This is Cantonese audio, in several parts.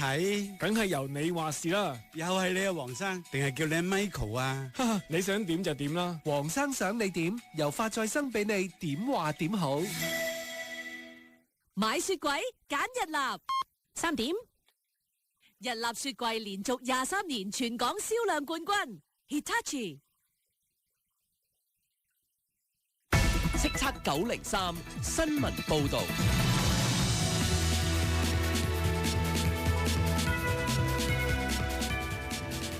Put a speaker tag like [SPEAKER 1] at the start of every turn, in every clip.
[SPEAKER 1] 係，
[SPEAKER 2] 梗係由你話事啦。
[SPEAKER 1] 又係你啊，黃生，定係叫你 Michael 啊？
[SPEAKER 2] 哈哈，你想點就點啦。
[SPEAKER 3] 黃生想你點，由發再生俾你點話點好。
[SPEAKER 4] 買雪櫃揀日立3點，日立雪櫃連續23年全港銷量冠軍 Hitachi。
[SPEAKER 5] 叱咤903新聞報導。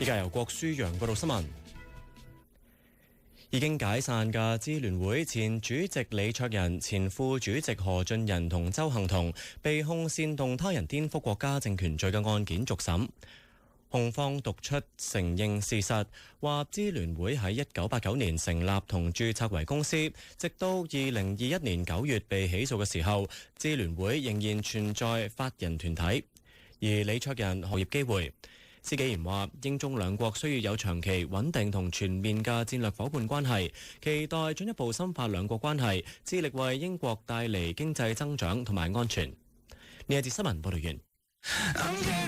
[SPEAKER 6] 依家由郭舒揚報道新聞。已經解散嘅支聯會前主席李卓人、前副主席何俊仁同鄒幸彤被控煽動他人顛覆國家政權罪嘅案件續審。控方讀出承認事實，話支聯會喺1989年成立同註冊為公司，直到2021年9月被起訴嘅時候，支聯會仍然存在法人團體。而李卓人學業機會。施紀賢話：英中兩國需要有長期穩定同全面嘅戰略夥伴關係，期待進一步深化兩國關係，致力為英國帶嚟經濟增長同埋安全。呢一節新聞報道完。